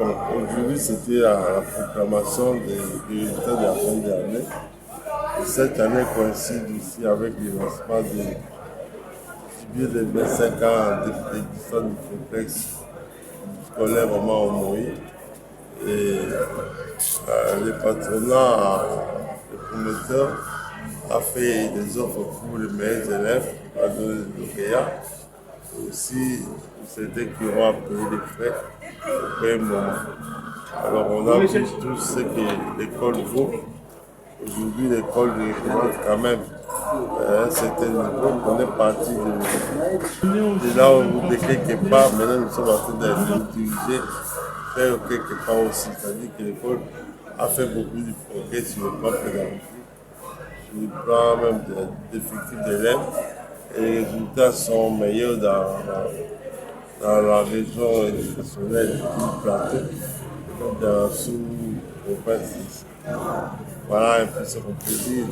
Aujourd'hui, c'était la proclamation des résultats de la fin d'année. Et cette année coïncide aussi avec le lancement du jubilé des 25 ans d'existence du complexe scolaire Romain Omoï. Et le patronat, le promoteur, a fait des offres pour les meilleurs élèves, a donné des lauréats. Aussi, c'était qui auront à payer les frais au premier moment. Alors, on a vu tout ce que l'école vaut. Aujourd'hui, l'école représente quand même un certain niveau. On est parti de là où de quelque part, maintenant nous sommes en train de diriger vers quelque part aussi. C'est-à-dire que l'école a fait beaucoup de progrès sur le plan pédagogique, sur le plan même d'effectifs d'élèves. Et les résultats sont meilleurs dans la région éducationnelle du plateau, dans la sous-province. Voilà un peu ce qu'on peut dire.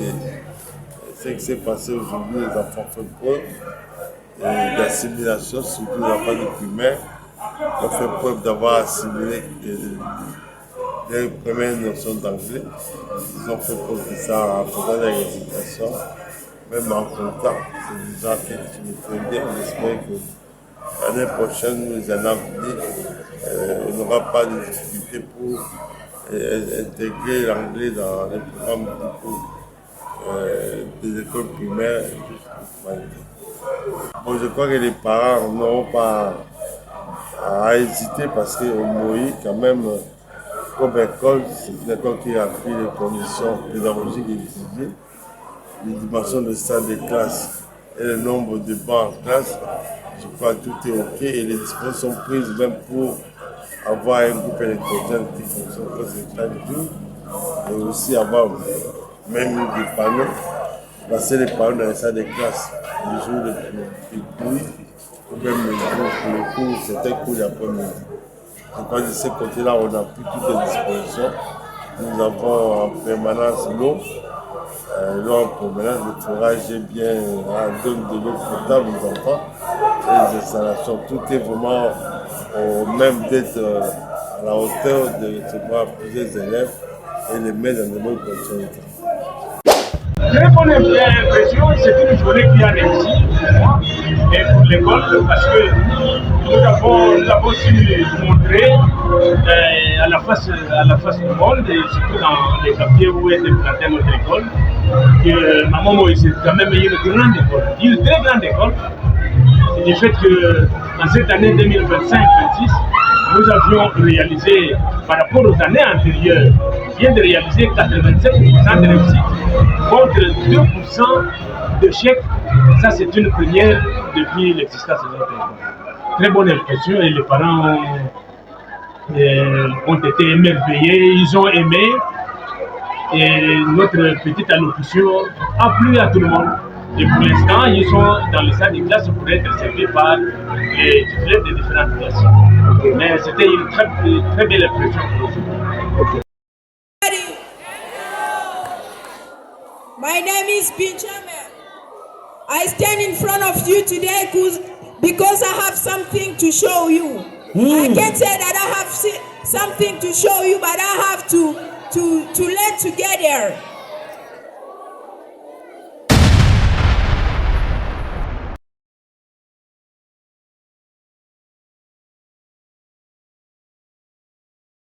Ce qui s'est passé aujourd'hui, les enfants font preuve d'assimilation, surtout les enfants du primaire. Ils ont fait preuve d'avoir assimilé les premières notions d'anglais. Ils ont fait preuve de ça en faisant des récitations, même en comptant. C'est déjà quelque chose de très bien. J'espère que l'année prochaine, nous allons venir. Il n'y aura pas de difficulté pour intégrer l'anglais dans les programmes du cours des écoles primaires et jusqu'au humanitaire. Bon, je crois que les parents n'auront pas à hésiter parce qu'au Moïse, quand même, comme école, c'est une école qui remplit les conditions pédagogiques exigées, les dimensions de salle de classe et le nombre de bancs en classe. Je crois que tout est OK et les dispositions sont prises même pour avoir un groupe électrogène qui fonctionne comme c'est chaque jour et aussi avoir même des panneaux, passer les panneaux dans les salles de classe, les jours de pluie ou même les jours pour le cours, c'était cours d'après-midi. Je crois que de ce côté-là, on a pris toutes les dispositions. Nous avons en permanence l'eau. L'eau en permanence, le forage est bien, donne de l'eau potable aux enfants. Et les installations, tout est vraiment même d'être à la hauteur de recevoir plusieurs élèves et les mettre dans de bonnes conditions. Très bonne impression, c'est une journée qui a réussi pour moi et pour l'école parce que nous avons su montrer à la face du monde et surtout dans les quartiers où est implantée notre école que Maman Moïse c'est quand même une grande école, une très grande école. Et du fait qu'en cette année 2025-26, nous avions réalisé, par rapport aux années antérieures, on vient de réaliser 87% de réussite contre 2% d'échec. Ça, c'est une première depuis l'existence de notre école. Très bonne impression et les parents ont été émerveillés, ils ont aimé. Et notre petite allocution a plu à tout le monde. Et pour l'instant, ils sont dans les salles de classe pour être servis par les titulaires de différentes classes. Mais c'était une très belle impression pour nous. My name is Benjamin. I stand in front of you today because I have something to show you. I can't say that I have something to show you, but I have to learn together.